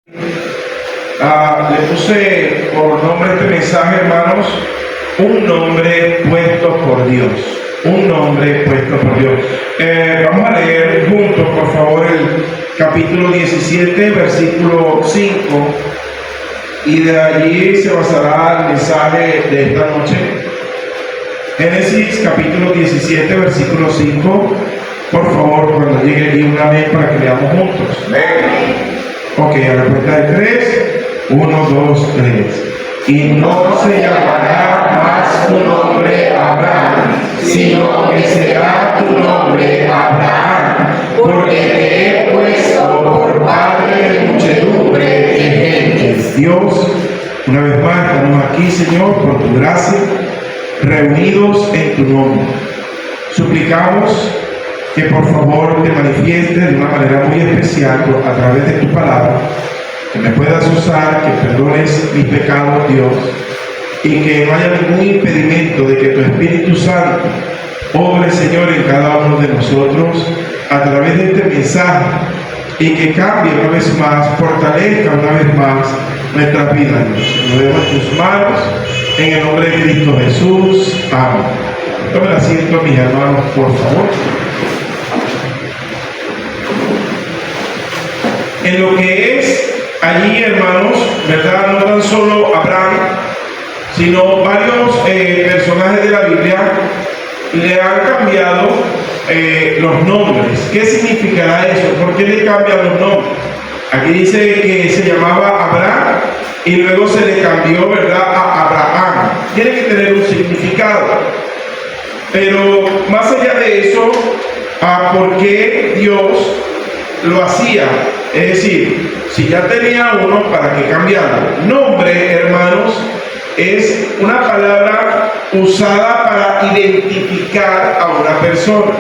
Le puse por nombre a este mensaje, hermanos, un nombre puesto por Dios. Un nombre puesto por Dios. Vamos a leer juntos, por favor, el capítulo 17, versículo 5. Y de allí se basará el mensaje de esta noche. Génesis capítulo 17, versículo 5. Por favor, cuando llegue di un amén para que leamos juntos. Amén. Ok, a la cuenta de 3. 1, 2, 3. Y no se llamará más tu nombre Abraham, sino que será tu nombre Abraham, porque te he puesto por padre de muchedumbre de gentes. Dios, una vez más estamos aquí, Señor, por tu gracia, reunidos en tu nombre. Suplicamos que por favor te manifiestes de una manera muy especial a través de tu palabra, que me puedas usar, que perdones mis pecados, Dios, y que no haya ningún impedimento de que tu Espíritu Santo obre, Señor, en cada uno de nosotros a través de este mensaje, y que cambie una vez más, fortalezca una vez más nuestra vida, Dios. Lo dejo en tus manos, en el nombre de Cristo Jesús. Amén. Tomen asiento, mis hermanos, por favor. En lo que es allí, hermanos, ¿verdad? No tan solo Abraham, sino varios personajes de la Biblia le han cambiado los nombres. ¿Qué significará eso? ¿Por qué le cambian los nombres? Aquí dice que se llamaba Abraham y luego se le cambió, ¿verdad?, a Abraham. Tiene que tener un significado. Pero más allá de eso, ¿por qué Dios lo hacía? Es decir, si ya tenía uno, ¿para qué cambiarlo? Nombre, hermanos, es una palabra usada para identificar a una persona.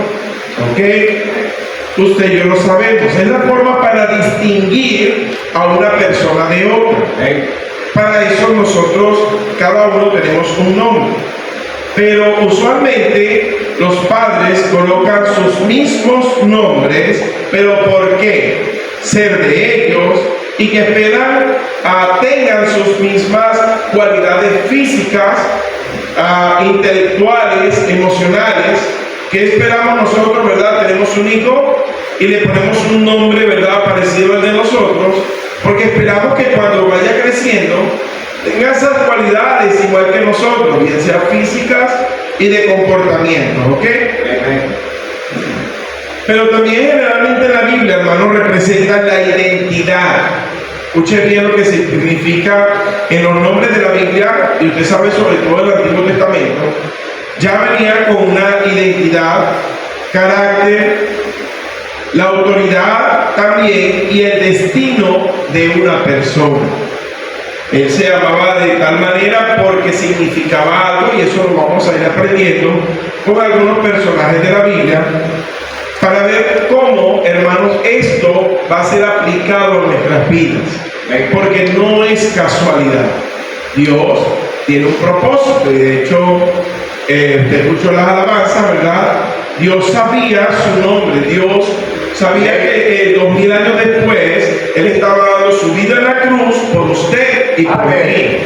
¿Ok? Usted y yo lo sabemos. Es la forma para distinguir a una persona de otra. Para eso nosotros, cada uno tenemos un nombre. Pero usualmente los padres colocan sus mismos nombres, ¿pero por qué? Ser de ellos, y que esperan tengan sus mismas cualidades físicas, intelectuales, emocionales. ¿Qué esperamos nosotros, verdad? Tenemos un hijo y le ponemos un nombre, verdad, parecido al de nosotros, porque esperamos que cuando vaya creciendo tenga esas cualidades igual que nosotros, bien sean físicas y de comportamiento, ¿ok? Pero también generalmente en la Biblia, hermanos, representa la identidad. Escuche bien lo que significa en los nombres de la Biblia, y usted sabe sobre todo el Antiguo Testamento, ya venía con una identidad, carácter, la autoridad también y el destino de una persona. Él se llamaba de tal manera porque significaba algo, y eso lo vamos a ir aprendiendo con algunos personajes de la Biblia, para ver cómo, hermanos, esto va a ser aplicado en nuestras vidas, porque no es casualidad. Dios tiene un propósito, y de hecho, usted escuchó las alabanzas, ¿verdad? Dios sabía su nombre, Dios sabía que 2000 años después Él estaba dando su vida en la cruz por usted y por mí.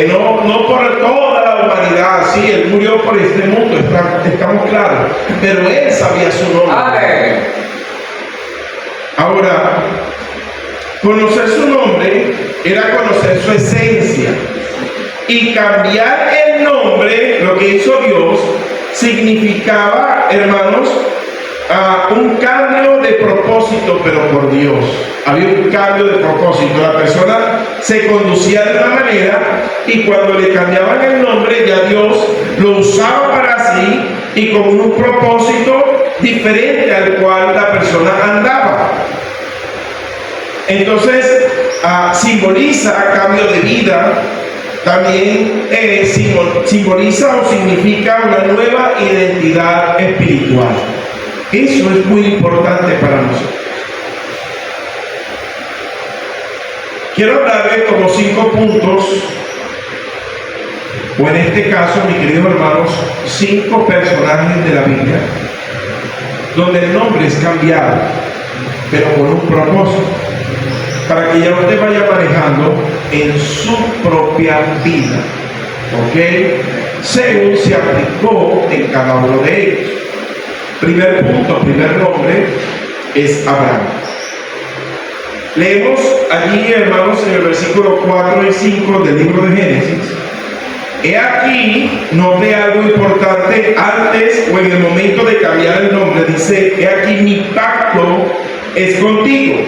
No por toda la humanidad, sí, Él murió por este mundo, estamos claros, pero Él sabía su nombre. Ahora, conocer su nombre era conocer su esencia, y cambiar el nombre, lo que hizo Dios, significaba, hermanos, un cambio de propósito, pero por Dios. Había un cambio de propósito. La persona se conducía de una manera, y cuando le cambiaban el nombre, ya Dios lo usaba para sí y con un propósito diferente al cual la persona andaba. Entonces, simboliza cambio de vida. También simboliza o significa una nueva identidad espiritual. Eso es muy importante para nosotros. Quiero hablarles como 5 puntos, o en este caso, mis queridos hermanos, 5 personajes de la Biblia, donde el nombre es cambiado, pero con un propósito. para que ya usted vaya manejando en su propia vida, ¿ok? Según se aplicó en cada uno de ellos. Primer punto, primer nombre es Abraham. Leemos allí, hermanos, en el versículo 4 y 5 del libro de Génesis. He aquí, note algo importante antes o en el momento de cambiar el nombre. Dice, he aquí mi pacto es contigo,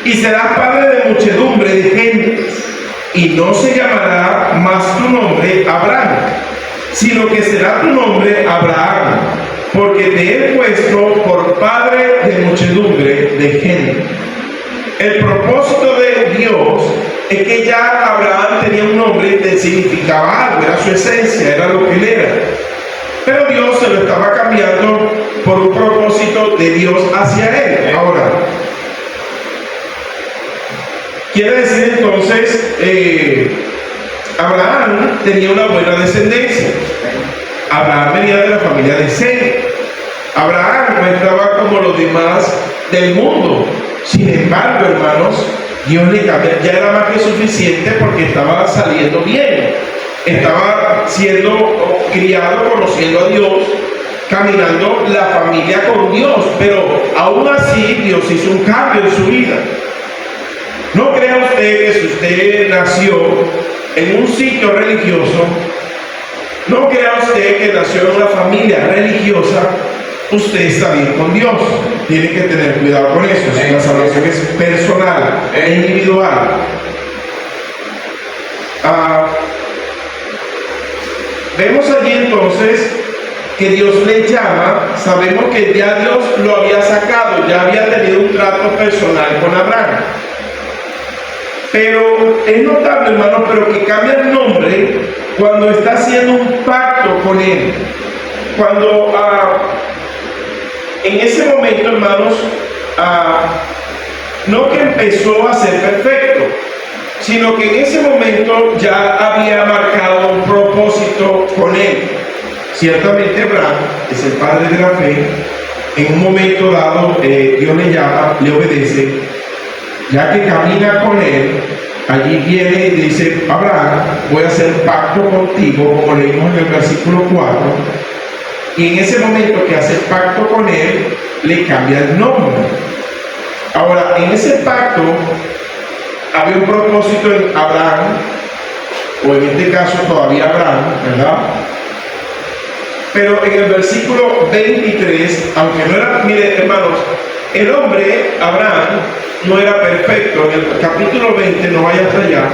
y serás padre de muchedumbre de gentes, y no se llamará más tu nombre Abraham, sino que será tu nombre Abraham, porque te he puesto por padre de muchedumbre de gente. El propósito de Dios es que ya Abraham tenía un nombre que significaba algo, era su esencia, era lo que él era. Pero Dios se lo estaba cambiando por un propósito de Dios hacia él. Ahora, quiere decir entonces, Abraham tenía una buena descendencia. Abraham venía de la familia de Sem. Abraham no estaba como los demás del mundo. Sin embargo, hermanos, Dios le cambió, ya era más que suficiente porque estaba saliendo bien, estaba siendo criado, conociendo a Dios, caminando la familia con Dios, pero aún así Dios hizo un cambio en su vida. No crea usted que si usted nació en un sitio religioso, no crea usted que nació en una familia religiosa, usted está bien con Dios. Tiene que tener cuidado con eso. La salvación es personal, es individual. Vemos allí entonces que Dios le llama. Sabemos que ya Dios lo había sacado, ya había tenido un trato personal con Abraham. Pero es notable, hermano, pero que cambia el nombre cuando está haciendo un pacto con él. Cuando en ese momento, hermanos, no que empezó a ser perfecto, sino que en ese momento ya había marcado un propósito con él. Ciertamente Abraham es el padre de la fe. En un momento dado, Dios le llama, le obedece, ya que camina con él. Allí viene y dice, Abraham, voy a hacer pacto contigo, como leímos en el versículo 4. Y en ese momento que hace pacto con él, le cambia el nombre. Ahora, en ese pacto había un propósito en Abraham, o en este caso todavía Abraham, ¿verdad? Pero en el versículo 23, aunque no era, mire hermanos, el hombre, Abraham, no era perfecto. En el capítulo 20, no vaya hasta allá,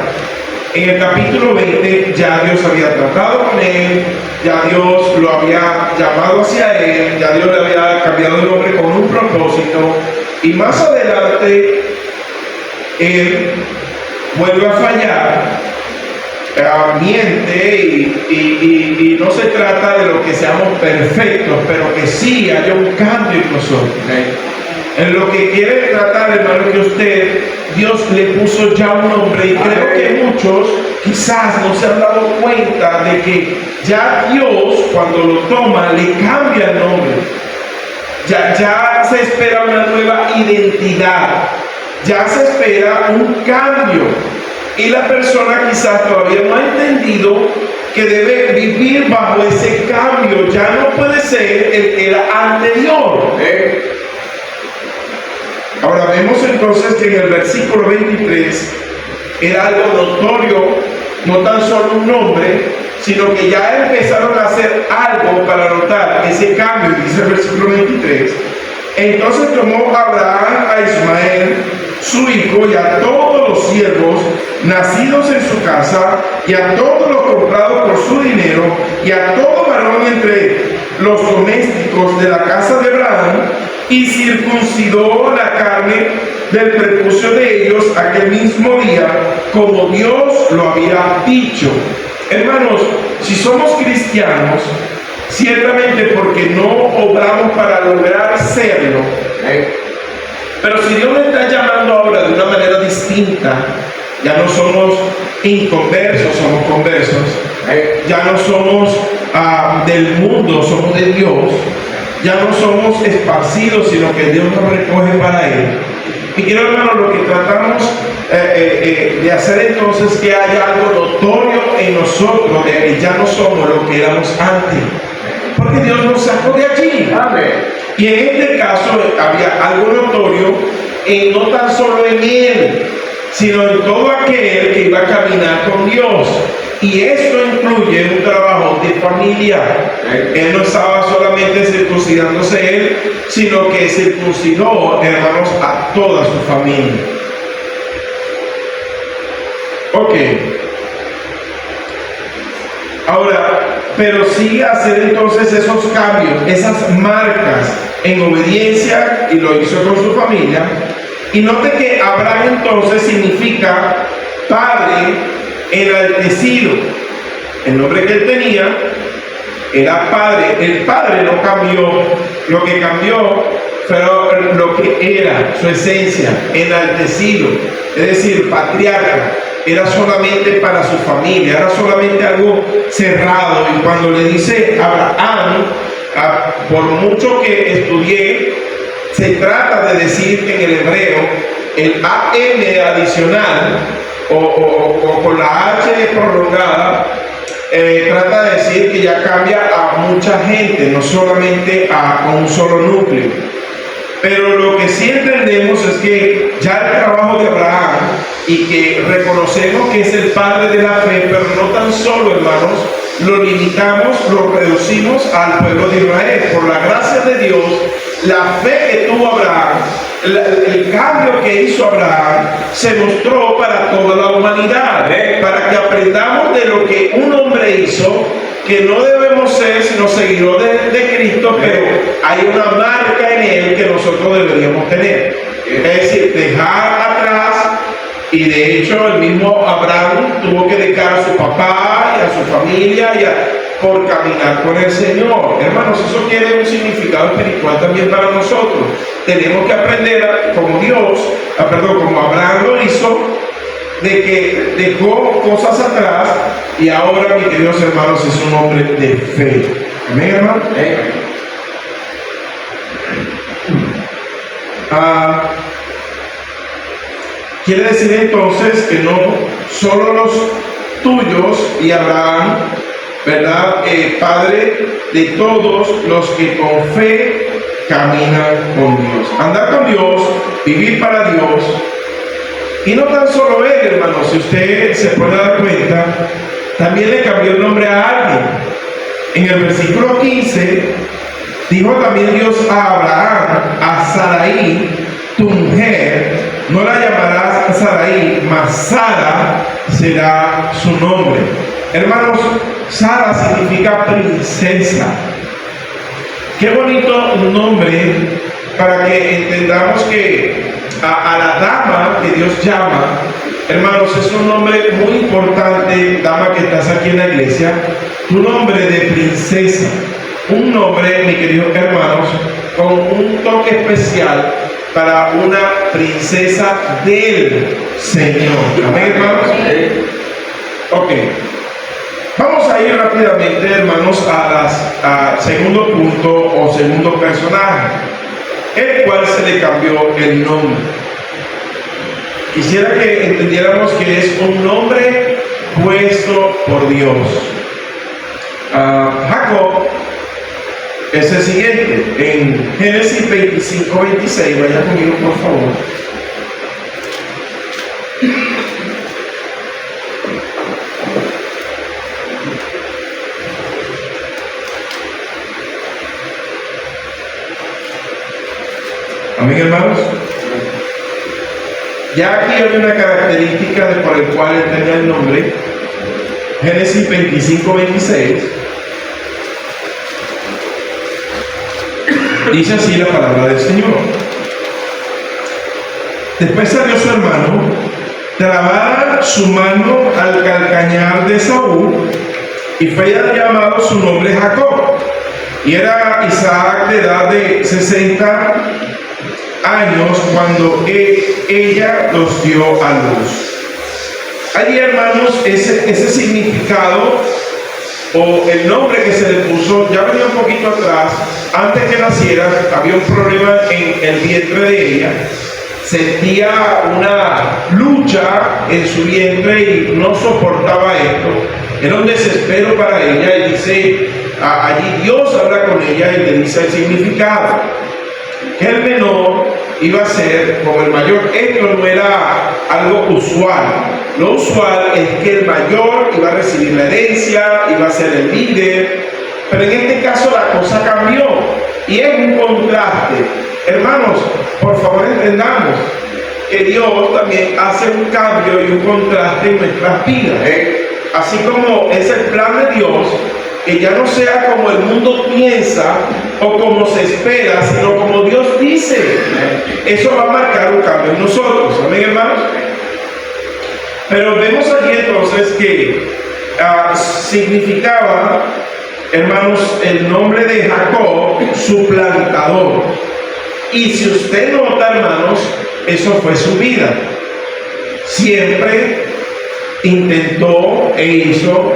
en el capítulo 20 ya Dios había tratado con él, ya Dios lo había llamado hacia él, ya Dios le había cambiado el nombre con un propósito, y más adelante él vuelve a fallar, miente y no se trata de lo que seamos perfectos, pero que sí haya un cambio en nosotros. En lo que quiere tratar, hermano, que usted, Dios le puso ya un nombre, y creo que muchos quizás no se han dado cuenta de que ya Dios, cuando lo toma, le cambia el nombre. Ya se espera una nueva identidad, ya se espera un cambio, y la persona quizás todavía no ha entendido que debe vivir bajo ese cambio. Ya no puede ser el que era anterior. Ahora vemos entonces que en el versículo 23 era algo notorio, no tan solo un nombre, sino que ya empezaron a hacer algo para notar ese cambio. Dice el versículo 23, entonces tomó Abraham a Ismael, su hijo, y a todos los siervos nacidos en su casa, y a todos los comprados por su dinero, y a todo varón entre los domésticos de la casa de Abraham, y circuncidó la carne del prepucio de ellos aquel mismo día, como Dios lo había dicho. Hermanos, si somos cristianos, ciertamente porque no obramos para lograr serlo, pero si Dios nos está llamando ahora de una manera distinta, ya no somos inconversos, somos conversos, ya no somos del mundo, somos de Dios. Ya no somos esparcidos, sino que Dios nos recoge para Él. Y quiero, hermano, lo que tratamos de hacer entonces que haya algo notorio en nosotros, de que ya no somos lo que éramos antes. Porque Dios nos sacó de allí. Amén. Y en este caso había algo notorio, no tan solo en él, sino en todo aquel que iba a caminar con Dios. Y esto incluye un trabajo de familia. Él no estaba solamente circuncidándose él, sino que circuncidó, hermanos, a toda su familia. Ok. Ahora, pero sí hacer entonces esos cambios, esas marcas en obediencia, y lo hizo con su familia. Y note que Abraham entonces significa padre enaltecido. El nombre que él tenía era padre. El padre no cambió, lo que cambió fue lo que era, su esencia, enaltecido, es decir, patriarca. Era solamente para su familia, era solamente algo cerrado. Y cuando le dice Abraham, por mucho que estudié, se trata de decir en el hebreo el AM adicional o con la H prolongada, trata de decir que ya cambia a mucha gente, no solamente a un solo núcleo. Pero lo que sí entendemos es que ya el trabajo de Abraham, y que reconocemos que es el padre de la fe, pero no tan solo, hermanos, lo limitamos, lo reducimos al pueblo de Israel. Por la gracia de Dios, la fe que tuvo Abraham, el cambio que hizo Abraham, se mostró para toda la humanidad, para que aprendamos de lo que un hombre hizo, que no debemos ser sino seguidores de Cristo, pero hay una marca en él que nosotros deberíamos tener. Es decir, dejar atrás. Y de hecho el mismo Abraham tuvo que dejar a su papá y a su familia por caminar con el Señor. Hermanos, eso tiene un significado espiritual también para nosotros. Tenemos que aprender como como Abraham lo hizo, de que dejó cosas atrás y ahora, mis queridos hermanos, es un hombre de fe. Amén, hermano. Quiere decir entonces que no solo los tuyos y Abraham, ¿verdad? Padre de todos los que con fe caminan con Dios. Andar con Dios, vivir para Dios. Y no tan solo él, hermano, si usted se puede dar cuenta, también le cambió el nombre a alguien. En el versículo 15, dijo también Dios a Abraham, a Sarai, tu mujer, no la llamarás Sarai, mas Sara será su nombre. Hermanos, Sara significa princesa. Qué bonito nombre, para que entendamos que a la dama que Dios llama, hermanos, es un nombre muy importante. Dama que estás aquí en la iglesia, tu nombre de princesa, un nombre, mis queridos hermanos, con un toque especial para una princesa del Señor. Amén, hermanos. Ok, vamos a ir rápidamente, hermanos, al segundo punto o segundo personaje, el cual se le cambió el nombre. Quisiera que entendiéramos que es un nombre puesto por Dios. Jacob es el siguiente, en Génesis 25:26, vaya conmigo por favor. Amén, hermanos. Ya aquí hay una característica por el cual él tenía el nombre. Génesis 25:26. Dice así la palabra del Señor. Después salió su hermano, trabara su mano al calcañar de Saúl, y fue llamado su nombre Jacob. Y era Isaac de edad de 60 años cuando ella los dio a luz. Allí, hermanos, ese significado o el nombre que se le puso ya venía un poquito atrás. Antes que naciera había un problema en el vientre de ella, sentía una lucha en su vientre y no soportaba esto. Era un desespero para ella y dice, allí Dios habla con ella y le dice el significado, que el menor iba a ser como el mayor. Esto no era algo usual. Lo usual es que el mayor iba a recibir la herencia, iba a ser el líder, pero en este caso la cosa cambió y es un contraste. Hermanos, por favor entendamos que Dios también hace un cambio y un contraste en nuestras vidas. Así como es el plan de Dios, que ya no sea como el mundo piensa o como se espera, sino como Dios dice. Eso va a marcar un cambio en nosotros. Amén, hermanos. Pero vemos aquí entonces que significaba, hermanos, el nombre de Jacob, suplantador. Y si usted nota, hermanos, eso fue su vida. Siempre intentó e hizo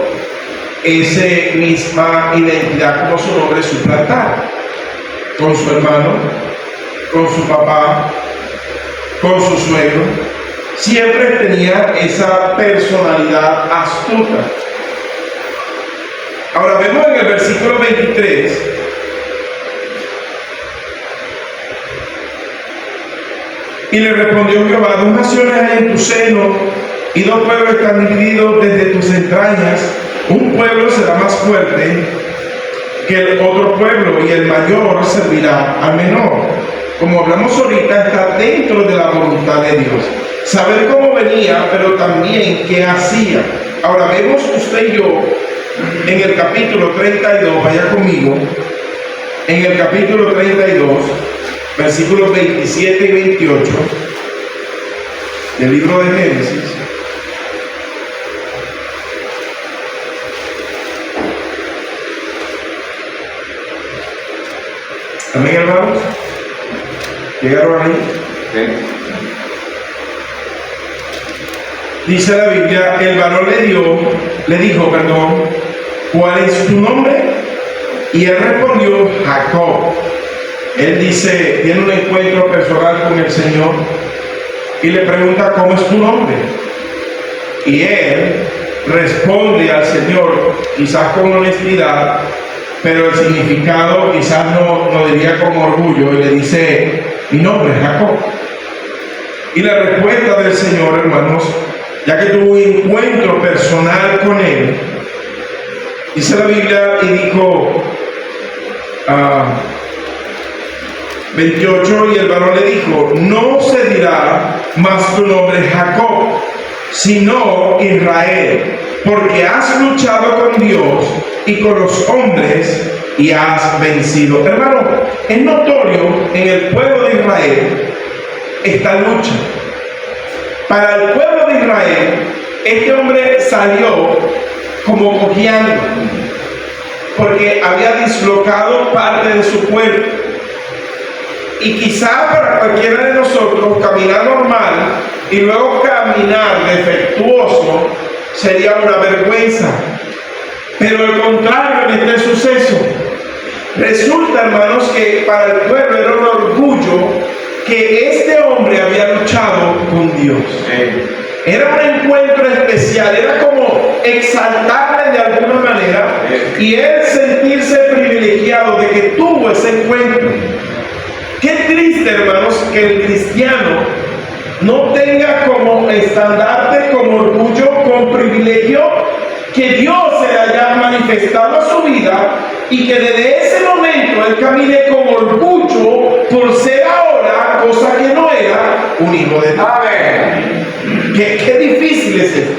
esa misma identidad como su nombre, suplantar. Con su hermano, con su papá, con su suegro. Siempre tenía esa personalidad astuta. Ahora vemos en el versículo 23. Y le respondió Jehová: dos naciones hay en tu seno, y dos pueblos están divididos desde tus entrañas. Un pueblo será más fuerte que el otro pueblo, y el mayor servirá al menor. Como hablamos ahorita, está dentro de la voluntad de Dios. Saber cómo venía, pero también qué hacía. Ahora vemos usted y yo en el capítulo 32, vaya conmigo, en el capítulo 32, versículos 27 y 28 del libro de Génesis. Amén, hermanos. ¿Llegaron ahí? Sí. Dice la Biblia, el varón le dijo, ¿cuál es tu nombre? Y él respondió, Jacob. Él dice, tiene un encuentro personal con el Señor y le pregunta, ¿cómo es tu nombre? Y él responde al Señor, quizás con honestidad, pero el significado quizás no diría con orgullo, y le dice, mi nombre es Jacob. Y la respuesta del Señor, hermanos, ya que tuvo un encuentro personal con él, dice la Biblia y dijo, 28, y el varón le dijo, no se dirá más tu nombre Jacob, sino Israel, porque has luchado con Dios y con los hombres y has vencido. Hermano, es notorio en el pueblo de Israel esta lucha. Para el pueblo de Israel, este hombre salió como cojeando, porque había dislocado parte de su cuerpo. Y quizá para cualquiera de nosotros caminar normal y luego caminar defectuoso sería una vergüenza. Pero el contrario en este suceso, resulta, hermanos, que para el pueblo era un orgullo que este hombre había luchado con Dios. Era un encuentro especial, era como exaltarle de alguna manera y él sentirse privilegiado de que tuvo ese encuentro. Qué triste, hermanos, que el cristiano no tenga como estandarte, como orgullo, como privilegio, que Dios se le haya manifestado a su vida y que desde ese momento él camine con orgullo por ser ahora, cosa que no era, un hijo de Dios. Qué difícil es esto.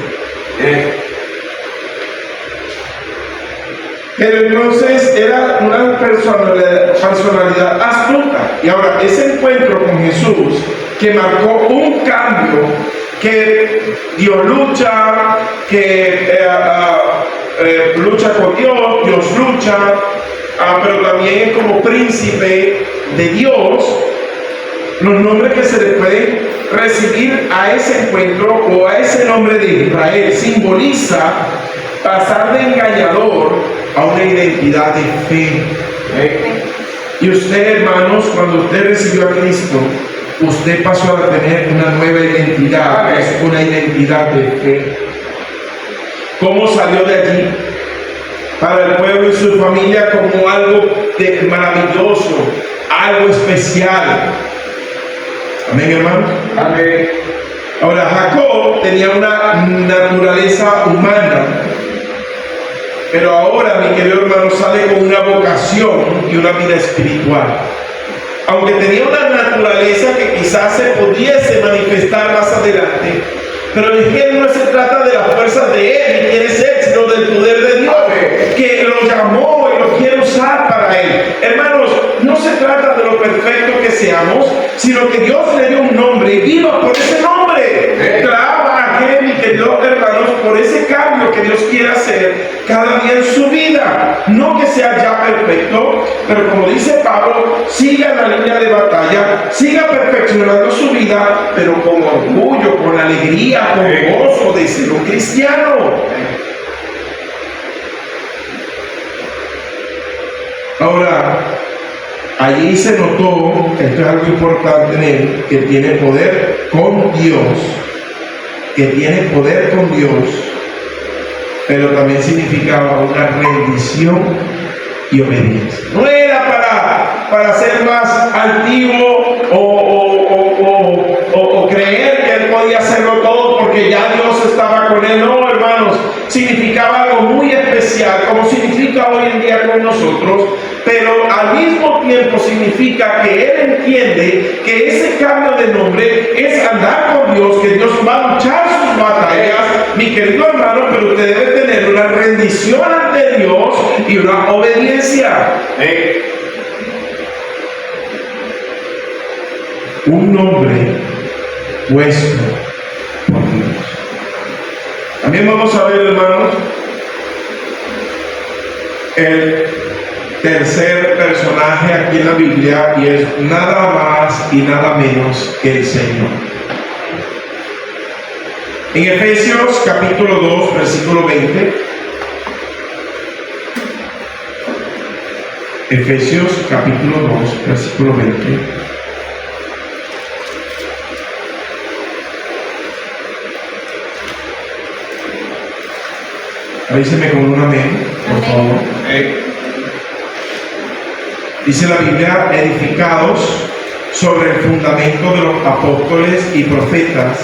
Pero entonces era una personalidad astuta. Y ahora, ese encuentro con Jesús, que marcó un cambio, que Dios lucha, que lucha con Dios, Dios lucha, pero también es como príncipe de Dios. Los nombres que se le pueden recibir a ese encuentro o a ese nombre de Israel simboliza pasar de engañador a una identidad de fe. Y usted, hermanos, cuando usted recibió a Cristo, usted pasó a tener una nueva identidad, es una identidad de fe. ¿Cómo salió de allí? Para el pueblo y su familia como algo maravilloso, algo especial. Amén, hermanos. Amén. Ahora, Jacob tenía una naturaleza humana, pero ahora, mi querido hermano, sale con una vocación y una vida espiritual. Aunque tenía una naturaleza que quizás se pudiese manifestar más adelante, pero es que no se trata de las fuerzas de él y quiere ser, sino del poder de Dios, que lo llamó y lo quiere usar para él. Hermanos, no se trata de lo perfecto que seamos, sino que Dios le dio un nombre y viva por ese nombre. Clama a aquel, mi querido hermanos, por ese cambio que Dios quiere hacer cada día en su vida. No que sea ya perfecto, pero como dice Pablo, siga en la línea de batalla, siga perfeccionando su vida, pero con orgullo, con alegría, con gozo de ser un cristiano. Ahora, allí se notó, esto es algo importante en él, que tiene poder con Dios, pero también significaba una rendición y obediencia. No era para ser más altivo o creer que él podía hacerlo todo porque ya Dios estaba con él. No, hermanos, significaba algo muy especial, como significa hoy en día con nosotros, pero al mismo tiempo significa que él entiende que ese cambio de nombre es andar con Dios, que Dios va a luchar sus batallas, mi querido hermano, pero usted debe tener una rendición ante Dios y una obediencia. Un nombre puesto por Dios. También vamos a ver, hermanos, el tercer personaje aquí en la Biblia, y es nada más y nada menos que el Señor. En Efesios capítulo 2, versículo 20. Efesios capítulo 2, versículo 20. Avíseme con un amén, por favor. Dice la Biblia, edificados sobre el fundamento de los apóstoles y profetas,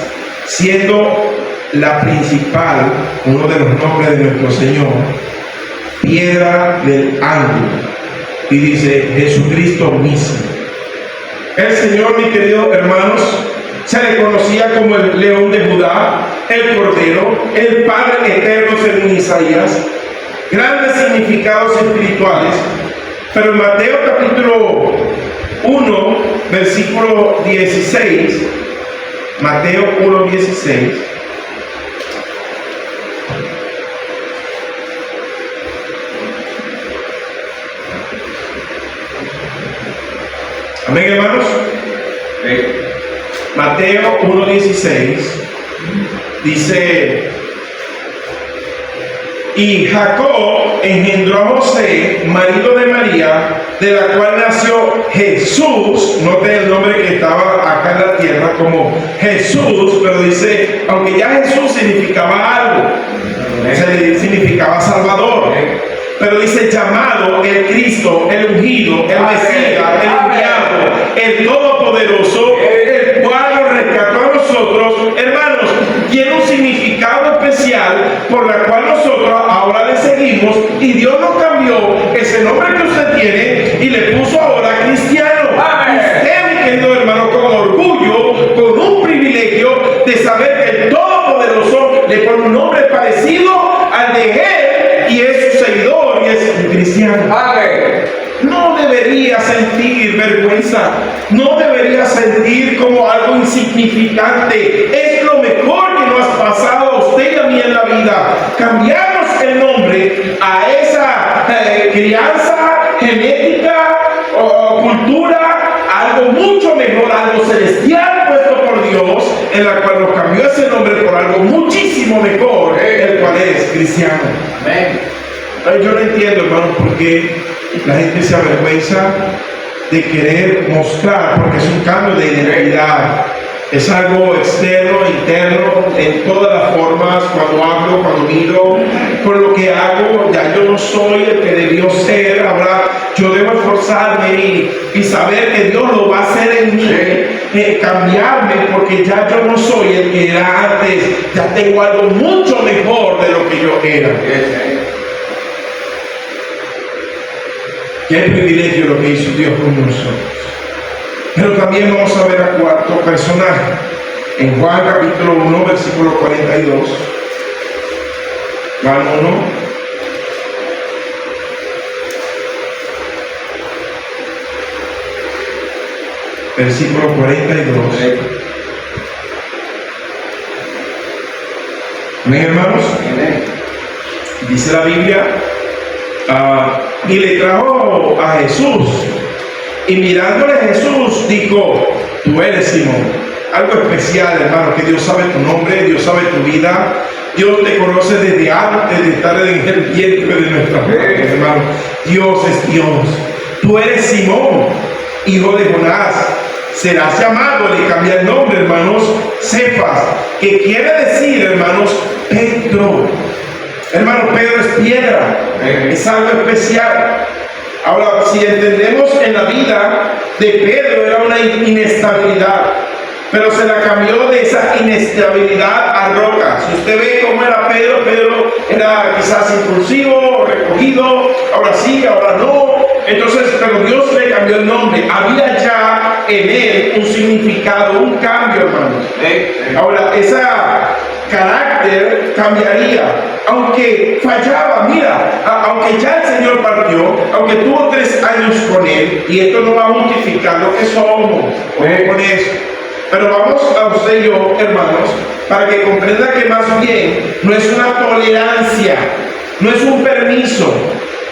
siendo la principal, uno de los nombres de nuestro Señor, piedra del ángulo. Y dice, Jesucristo mismo. El Señor, mis queridos hermanos, se le conocía como el león de Judá, el cordero, el Padre eterno según Isaías, grandes significados espirituales. Pero en Mateo capítulo 1, versículo 16, Mateo 1, 16, amén, hermanos. Mateo 1, 16 dice: y Jacob engendró a José, marido de María, de la cual nació Jesús. Note el nombre que estaba acá en la tierra como Jesús, pero dice, aunque ya Jesús significaba algo, significaba Salvador, pero dice llamado el Cristo, el ungido, el Mesías, el enviado, el Todopoderoso, el cual nos rescató a nosotros. Hermanos, tiene un significado especial por la cual nosotros ahora le seguimos, y Dios nos cambió ese nombre que usted tiene y le puso ahora cristiano. Usted, mi querido hermano, con orgullo, con un privilegio de saber que el Todopoderoso le pone un nombre parecido al de él y es su seguidor y es un cristiano. No debería sentir vergüenza, no debería sentir como algo insignificante. Es lo mejor que nos ha pasado a usted y a mí en la vida. Cambiamos el nombre a esa crianza genética o cultura, algo mucho mejor, algo celestial puesto por Dios, en la cual nos cambió ese nombre por algo muchísimo mejor, el cual es cristiano. Amén. Yo no entiendo, hermano, por qué la gente se avergüenza de querer mostrar, porque es un cambio de identidad. Es algo externo, interno, en todas las formas, cuando hablo, cuando miro, con lo que hago, ya yo no soy el que debió ser. Ahora yo debo esforzarme y saber que Dios lo va a hacer en mí, cambiarme, porque ya yo no soy el que era antes, ya tengo algo mucho mejor de lo que yo era. Qué privilegio lo que hizo Dios con nosotros. Pero también vamos a ver a cuarto personaje. En Juan capítulo 1, versículo 42. Juan 1. Versículo 42. Amén, hermanos. Dice la Biblia, y le trajo a Jesús. Y mirándole a Jesús, dijo: tú eres Simón. Algo especial, hermano, que Dios sabe tu nombre, Dios sabe tu vida, Dios te conoce desde antes de estar en el vientre de nuestra madre, hermano. Dios es Dios. Tú eres Simón, hijo de Jonás. Serás llamado, le cambia el nombre, hermanos, Cefas, que quiere decir, hermanos, Pedro. Hermano, Pedro es piedra, es algo especial. Ahora, si entendemos en la vida de Pedro era una inestabilidad, pero se la cambió de esa inestabilidad a roca. Si usted ve cómo era Pedro, Pedro era quizás impulsivo, recogido, ahora sí, ahora no. Entonces, pero Dios le cambió el nombre. Había ya en él un significado, un cambio, hermanos. Ahora, ese carácter cambiaría, aunque fallaba. Mira, aunque ya el Señor partió, aunque tuvo 3 años con él, y esto no va a justificar lo que somos con eso. Pero vamos a usted y yo, hermanos, para que comprenda que más bien no es una tolerancia, no es un permiso,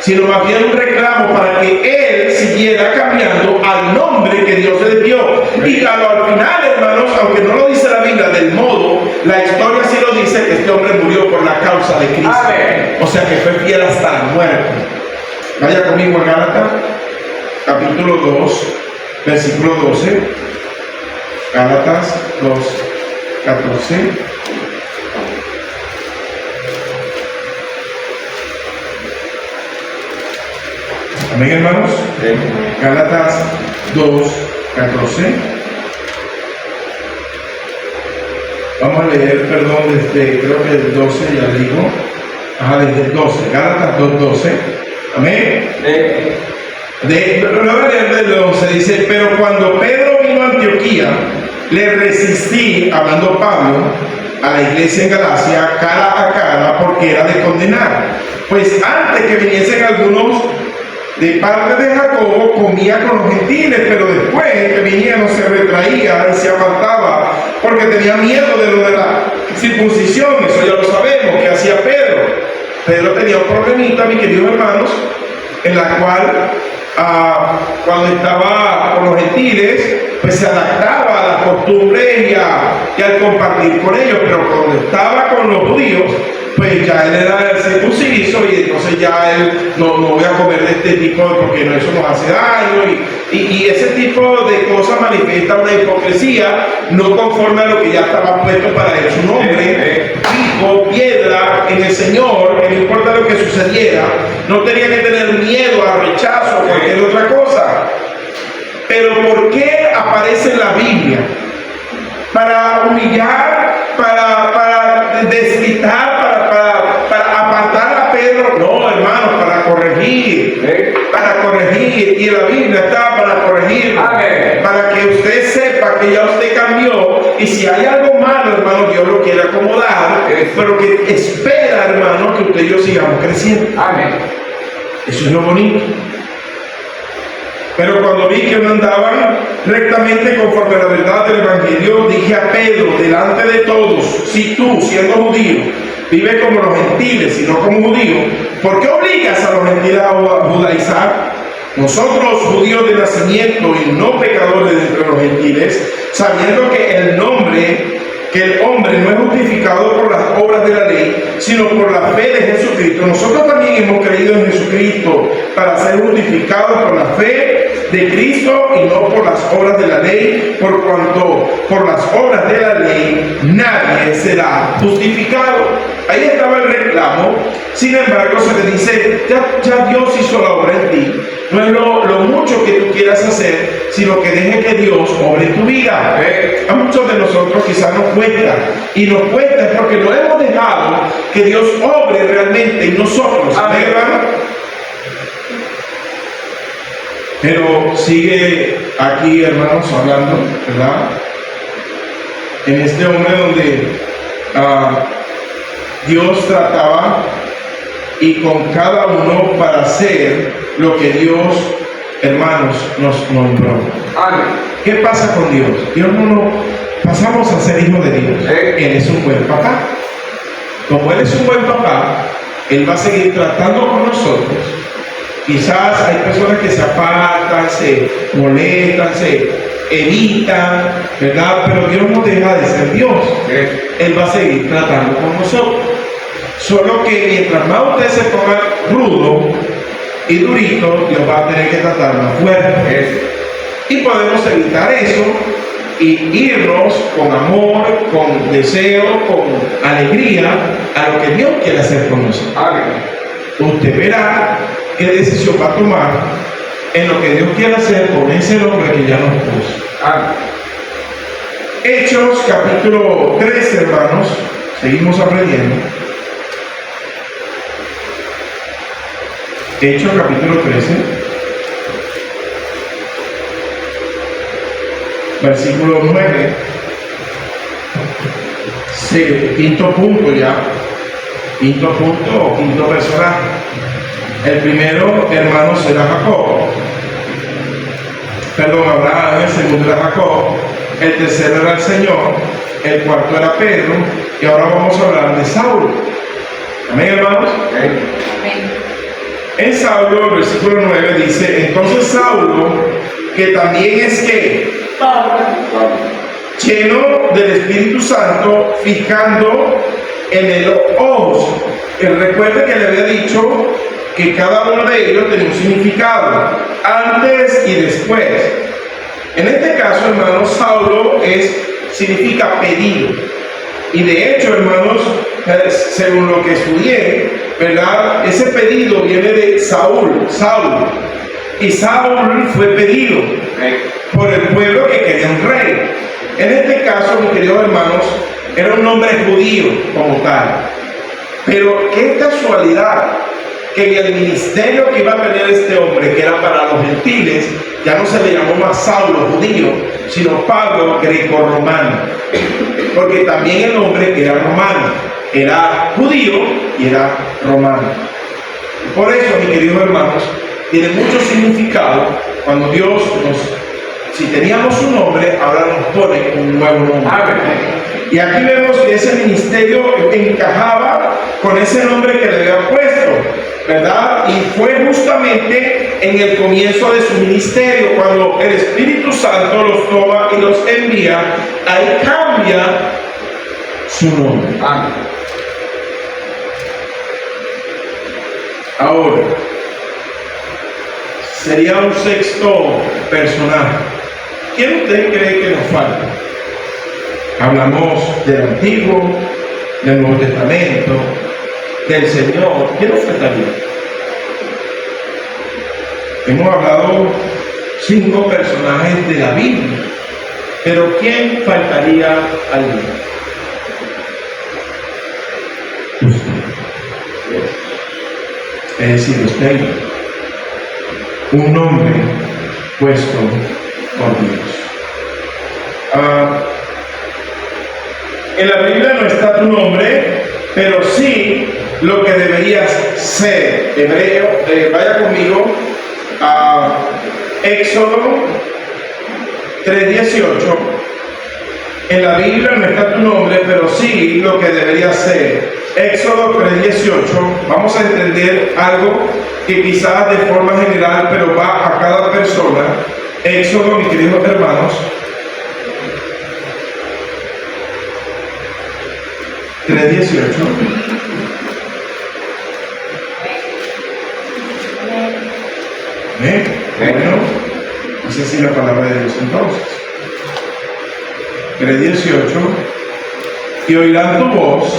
sino más bien un reclamo para que él siguiera cambiando al nombre que Dios le dio. Y al final, hermanos, aunque no lo dice la Biblia del modo, la historia sí lo dice, que este hombre murió por la causa de Cristo. Amén. O sea que fue fiel hasta la muerte. Vaya conmigo a Gálatas, capítulo 2, versículo 12. Gálatas 2, 14. Amén, hermanos. Gálatas 2, 14. Vamos a leer, perdón, desde, creo que el 12, ya digo. Desde el 12. Gálatas 2, 12. Amén. Lo voy a leer del 11. Dice: pero cuando Pedro vino a Antioquía, le resistí, hablando Pablo, a la iglesia en Galacia, cara a cara, porque era de condenar. Pues antes que viniesen algunos de parte de Jacobo, comía con los gentiles, pero después que vinieron se retraía y se apartaba, porque tenía miedo de lo de la circuncisión. Eso ya lo sabemos, que hacía Pedro. Pedro tenía un problemita, mis queridos hermanos, en la cual cuando estaba con los gentiles, pues se adaptaba a las costumbres y al compartir con ellos, pero cuando estaba con los judíos, pues ya él era el circunciso, y entonces ya él no voy a comer de este tipo, porque eso nos hace daño, y ese tipo de cosas manifiesta una hipocresía no conforme a lo que ya estaba puesto para él. Su nombre, hijo, piedra en el Señor, que no importa lo que sucediera, no tenía que tener miedo a rechazo o cualquier otra cosa. Pero ¿por qué aparece en la Biblia? Para humillar, para desquitar, para apartar a Pedro. No, hermano, para corregir, y la Biblia está para corregir, para que usted sepa que ya usted cambió, y si hay algo malo, hermano, Dios lo quiere acomodar, pero que espera, hermano, que usted y yo sigamos creciendo. Amén. Eso es lo bonito. Pero cuando vi que no andaban rectamente conforme a la verdad del Evangelio, dije a Pedro, delante de todos: si tú, siendo judío, vives como los gentiles y no como judíos, ¿por qué obligas a los gentiles a judaizar? Nosotros, judíos de nacimiento y no pecadores de entre los gentiles, sabiendo que el hombre no es justificado por las obras de la ley, sino por la fe de Jesucristo. Nosotros también hemos creído en Jesucristo para ser justificados por la fe de Cristo y no por las obras de la ley, por cuanto por las obras de la ley nadie será justificado. Ahí estaba el reclamo. Sin embargo, se le dice, ya Dios hizo la obra en ti. No es lo mucho que tú quieras hacer, sino que deje que Dios obre en tu vida. A muchos de nosotros quizás nos cuesta, y nos cuesta es porque no hemos dejado que Dios obre realmente en nosotros. Amén, hermano. Pero sigue aquí, hermanos, hablando, ¿verdad? En este hombre donde Dios trataba y con cada uno para hacer lo que Dios, hermanos, nos nombró. Amén. ¿Qué pasa con Dios? Dios no pasamos a ser hijos de Dios. Él es un buen papá. Como Él es un buen papá, Él va a seguir tratando con nosotros. Quizás hay personas que se apartan, se molestan, se evitan, ¿verdad? Pero Dios no deja de ser Dios. Él va a seguir tratando con nosotros. Solo que mientras más usted se ponga rudo y durito, Dios va a tener que tratar más fuerte. Y podemos evitar eso y irnos con amor, con deseo, con alegría a lo que Dios quiere hacer con nosotros. Usted verá qué decisión va a tomar en lo que Dios quiere hacer con ese nombre que ya nos puso. Hechos capítulo 3, hermanos, seguimos aprendiendo. Hechos capítulo 13, versículo 9, quinto punto ya, quinto punto o quinto personaje. El primero, hermanos, era Jacob. Abraham. El segundo era Jacob. El tercero era el Señor. El cuarto era Pedro. Y ahora vamos a hablar de Saulo. Amén, hermanos. Amén. En Saulo, el versículo 9 dice, entonces Saulo, que también es que lleno del Espíritu Santo, fijando en el ojos. Recuerde que le había dicho que cada uno de ellos tenía un significado, antes y después. En este caso, hermanos, Saulo significa pedido. Y de hecho, hermanos, según lo que estudié, ¿verdad? Ese pedido viene de Saúl. Y Saúl fue pedido por el pueblo que quería un rey. En este caso, mis queridos hermanos, era un nombre judío como tal. Pero qué casualidad que en el ministerio que iba a tener este hombre, que era para los gentiles, ya no se le llamó más Saulo judío, sino Pablo greco-romano. Porque también el hombre era romano, era judío y era romano. Por eso, mis queridos hermanos, tiene mucho significado cuando Dios si teníamos un nombre, ahora nos pone un nuevo nombre. Y aquí vemos que ese ministerio encajaba con ese nombre que le había puesto, ¿verdad? Y fue justamente en el comienzo de su ministerio, cuando el Espíritu Santo los toma y los envía, ahí cambia su nombre. Ahora, sería un sexto personaje. ¿Quién usted cree que nos falta? Hablamos del Antiguo, del Nuevo Testamento, del Señor. ¿Quién nos faltaría? Hemos hablado 5 personajes de la Biblia, pero ¿quién faltaría al día? Usted. Es decir, usted, un nombre puesto por Dios. En la Biblia no está tu nombre, pero sí lo que deberías ser. Hebreo, vaya conmigo a Éxodo 3:18. En la Biblia no está tu nombre, pero sí lo que deberías ser. Éxodo 3:18. Vamos a entender algo que quizás de forma general, pero va a cada persona. Éxodo, mis queridos hermanos, 3:18. Bueno, Dice así la palabra de Dios entonces. 3:18. Y oirán tu voz,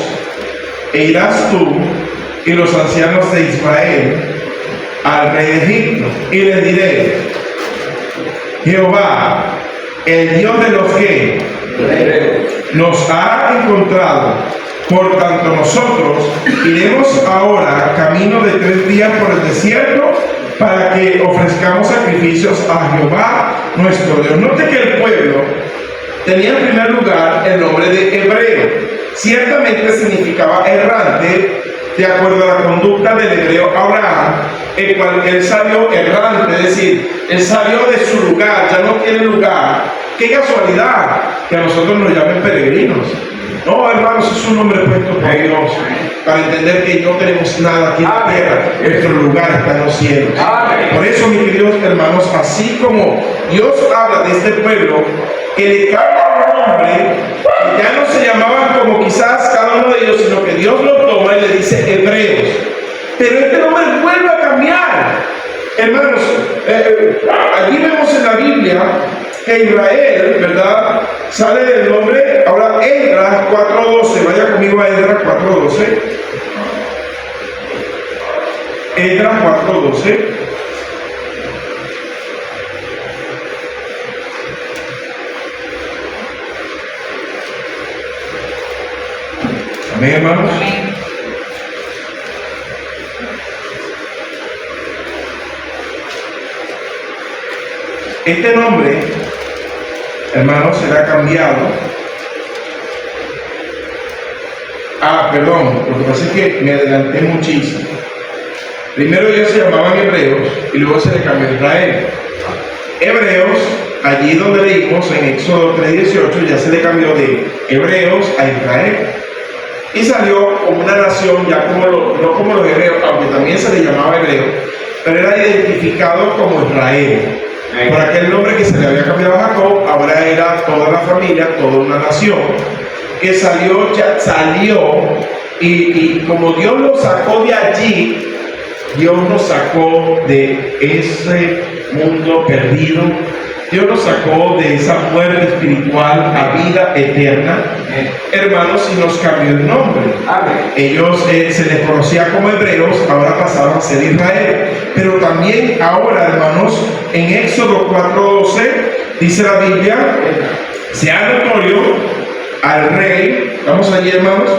e irás tú y los ancianos de Israel al rey de Egipto, y le diré: Jehová, el Dios de los que nos ha encontrado, por tanto nosotros iremos ahora camino de 3 días por el desierto para que ofrezcamos sacrificios a Jehová nuestro Dios. Note que el pueblo tenía en primer lugar el nombre de hebreo. Ciertamente significaba errante, de acuerdo a la conducta del hebreo Abraham, el cual él salió errante, es decir, él salió de su lugar, ya no tiene lugar. Qué casualidad que a nosotros nos llamen peregrinos. No, hermanos, es un nombre puesto por Dios para entender que no tenemos nada aquí en la tierra, nuestro lugar está en los cielos. Por eso, mis queridos hermanos, así como Dios habla de este pueblo, que le cambia el nombre, que ya no se llamaban como quizás cada uno de ellos, sino que Dios lo toma y le dice hebreos. Pero este nombre vuelve a cambiar. Hermanos, allí vemos en la Biblia que Israel, ¿verdad? Sale del nombre, ahora Esdras 4:12, vaya conmigo a Esdras 4:12. Esdras 4:12. Amén, hermanos. Este nombre, hermanos, será cambiado. Perdón, lo que pasa es que me adelanté muchísimo. Primero ellos se llamaban hebreos y luego se le cambió a Israel. Hebreos, allí donde leímos en Éxodo 3:18, ya se le cambió de hebreos a Israel. Y salió como una nación, ya como no como los hebreos, aunque también se le llamaba hebreo, pero era identificado como Israel. Por aquel nombre que se le había cambiado a Jacob, ahora era toda la familia, toda una nación, que salió y como Dios lo sacó de allí, Dios nos sacó de ese mundo perdido, Dios nos sacó de esa muerte espiritual a vida eterna, hermanos, y nos cambió el nombre. Ellos se les conocía como hebreos, ahora pasaron a ser Israel. Pero también ahora, hermanos, en Éxodo 4:12 dice la Biblia: sea notorio al rey, vamos allí, hermanos,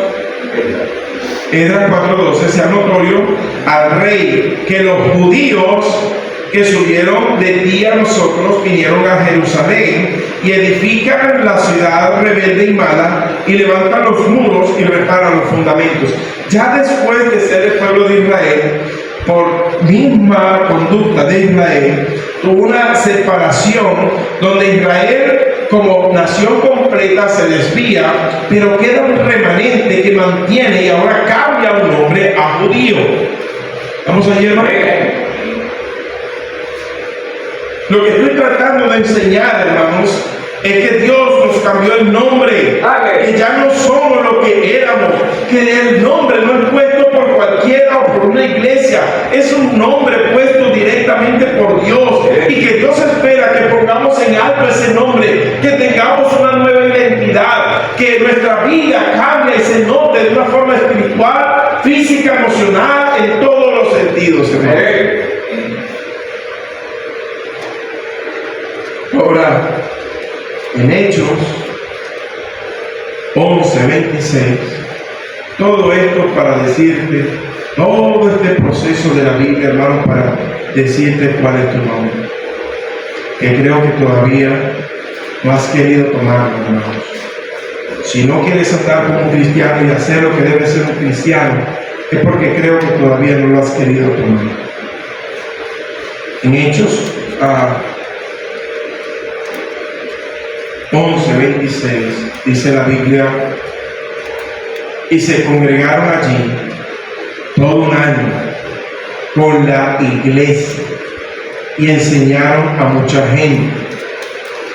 Esdras 4:12, sea notorio al rey que los judíos que subieron de ti a nosotros vinieron a Jerusalén y edifican la ciudad rebelde y mala y levantan los muros y reparan los fundamentos. Ya después de ser el pueblo de Israel, por misma conducta de Israel, tuvo una separación donde Israel como nación completa se desvía, pero queda un remanente que mantiene y ahora cambia un nombre a judío. Vamos allí, hermano. Lo que estoy tratando de enseñar, hermanos, es que Dios nos cambió el nombre, que ya no somos lo que éramos, que el nombre no es puesto por cualquiera o por una iglesia, es un nombre puesto directamente por Dios, y que Dios espera que pongamos en alto ese nombre, que tengamos una nueva identidad, que nuestra vida cambie y se note de una forma espiritual, física, emocional, en todos los sentidos, hermano. Ahora, en Hechos 11:26, todo esto para decirte, todo este proceso de la Biblia, hermanos, para decirte cuál es tu nombre, que creo que todavía no has querido tomarlo, hermanos. Si no quieres andar como un cristiano y hacer lo que debe ser un cristiano, es porque creo que todavía no lo has querido tomar. En Hechos 11:26 dice la Biblia: y se congregaron allí todo un año con la iglesia y enseñaron a mucha gente.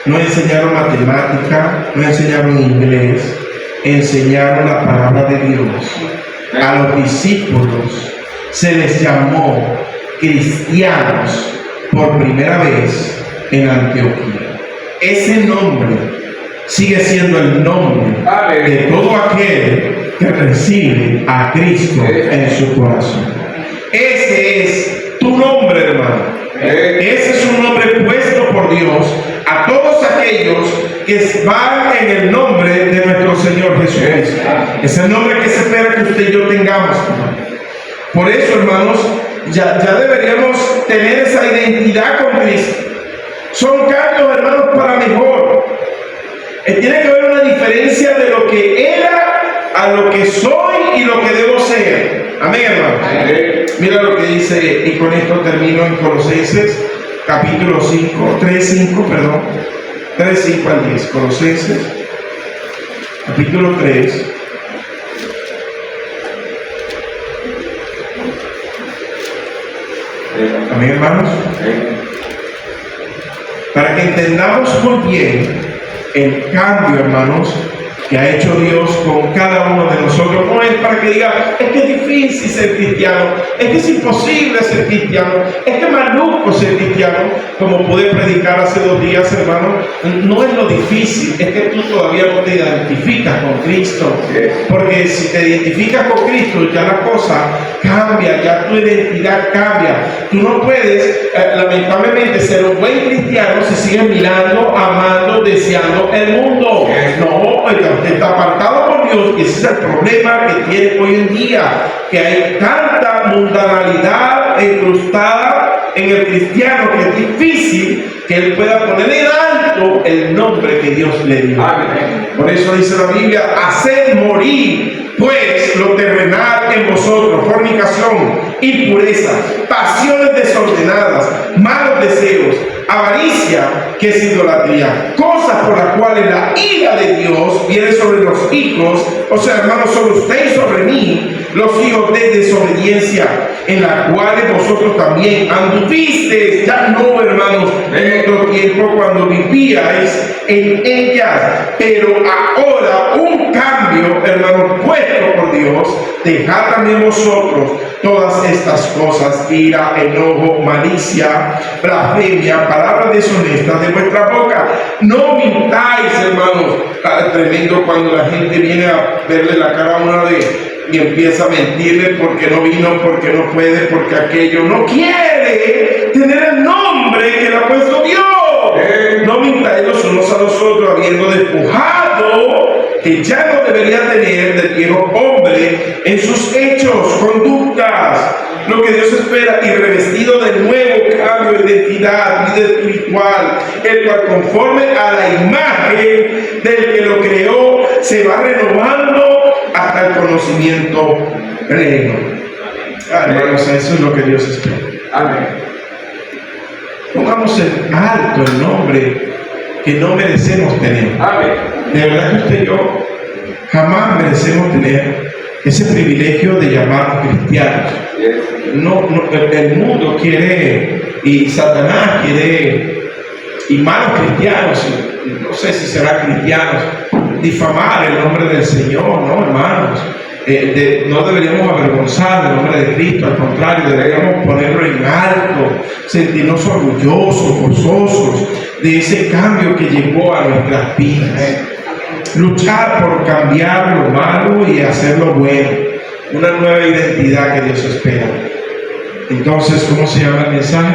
No enseñaron matemática, no enseñaron inglés, enseñaron la palabra de Dios. A los discípulos se les llamó cristianos por primera vez en Antioquía. Ese nombre sigue siendo el nombre de todo aquel que recibe a Cristo en su corazón. Ese es tu nombre, hermano. Ese es un nombre puesto por Dios a todos aquellos que van en el nombre de nuestro Señor Jesucristo. Es el nombre que se espera que usted y yo tengamos. Por eso, hermanos, ya deberíamos tener esa identidad con Cristo. Son cambios, hermanos, para mejor. Tiene que haber una diferencia de lo que era a lo que soy y lo que debo ser. Amén, hermanos. Mira lo que dice, y con esto termino, en Colosenses capítulo 5, 3:5 al 10. Colosenses capítulo 3. Amén, hermanos. Para que entendamos muy bien el cambio, hermanos, que ha hecho Dios con cada uno de nosotros. No es para que diga, es que es difícil ser cristiano, es que es imposible ser cristiano, es que es maluco ser cristiano, como pude predicar hace 2 días, hermano. No es lo difícil, es que tú todavía no te identificas con Cristo, porque si te identificas con Cristo, ya la cosa cambia, ya tu identidad cambia. Tú no puedes, lamentablemente, ser un buen cristiano si sigues mirando, amando, deseando el mundo. No, usted está apartado por Dios, y ese es el problema que tiene hoy en día, que hay tanta mundanalidad incrustada en el cristiano que es difícil que él pueda poner en alto el nombre que Dios le dio. Por eso dice la Biblia, haced morir pues lo terrenal en vosotros: fornicación, impureza, pasiones desordenadas, malos deseos, avaricia, que es idolatría, cosas por las cuales la ira de Dios viene sobre los hijos, o sea, hermanos, sobre usted y sobre mí, los hijos de desobediencia, en las cuales vosotros también anduvisteis, ya no, hermanos, en otro tiempo cuando vivíais en ellas, pero ahora un cambio, hermanos, puesto por Dios. Dejad también vosotros todas estas cosas: ira, enojo, malicia, blasfemia, palabras deshonestas de vuestra boca. No mintáis, hermanos. Tremendo cuando la gente viene a verle la cara a una y empieza a mentirle porque no vino, porque no puede, porque aquello. No quiere tener el nombre que le ha puesto Dios. No mintáis los unos a los otros, habiendo despojado, que ya no debería tener, del viejo hombre en sus hechos, conductas, lo que Dios espera, y revestido de nuevo cambio de identidad, vida espiritual, el cual, conforme a la imagen del que lo creó, se va renovando hasta el conocimiento pleno. Hermanos, eso es lo que Dios espera. Amén. Pongamos en alto el nombre que no merecemos tener. Amén. De verdad que usted y yo jamás merecemos tener ese privilegio de llamarnos cristianos. El mundo quiere, y Satanás quiere, y malos cristianos, no sé si serán cristianos, difamar el nombre del Señor, ¿no, hermanos? No deberíamos avergonzar el nombre de Cristo, al contrario, deberíamos ponerlo en alto, sentirnos orgullosos, gozosos de ese cambio que llegó a nuestras vidas. Luchar por cambiar lo malo y hacer lo bueno, una nueva identidad que Dios espera. Entonces, ¿cómo se llama el mensaje?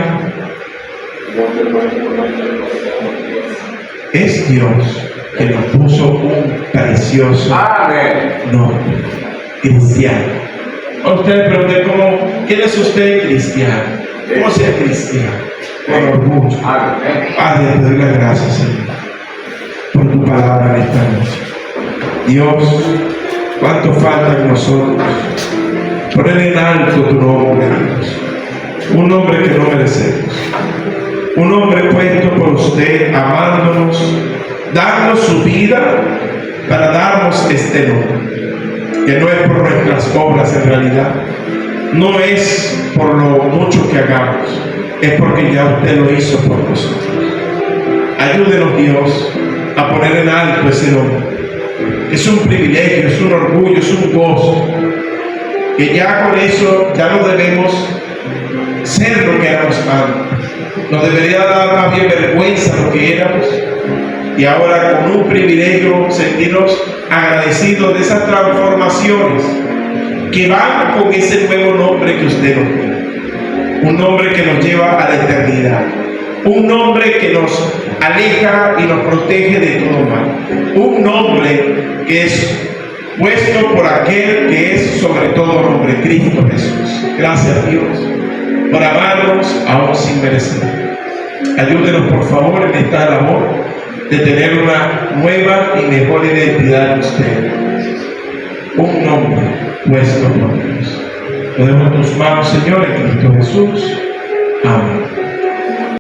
Es Dios que nos puso un precioso nombre: cristiano. A usted pregunté, ¿quién es usted? Cristiano. ¿Cómo sea cristiano? Con orgullo. Padre, te doy las gracias, Señor, por tu palabra en esta noche. Dios, cuánto falta en nosotros poner en alto tu nombre, Dios. Un nombre que no merecemos, un hombre puesto por usted, amándonos, dando su vida para darnos este nombre, que no es por nuestras obras en realidad, no es por lo mucho que hagamos, es porque ya usted lo hizo por nosotros. Ayúdenos, Dios, a poner en alto ese nombre. Es un privilegio, es un orgullo, es un gozo, que ya con eso ya no debemos ser lo que éramos antes. Nos debería dar más bien vergüenza lo que éramos. Y ahora con un privilegio sentirnos agradecidos de esas transformaciones que van con ese nuevo nombre que usted nos dio. Un nombre que nos lleva a la eternidad. Un nombre que nos aleja y nos protege de todo mal. Un nombre que es puesto por aquel que es sobre todo nombre, Cristo Jesús. Gracias a Dios por amarnos aún sin merecer. Ayúdenos por favor en esta labor de tener una nueva y mejor identidad en usted. Un nombre puesto por Dios. Lo dejo en tus manos, Señor, en Cristo Jesús. Amén.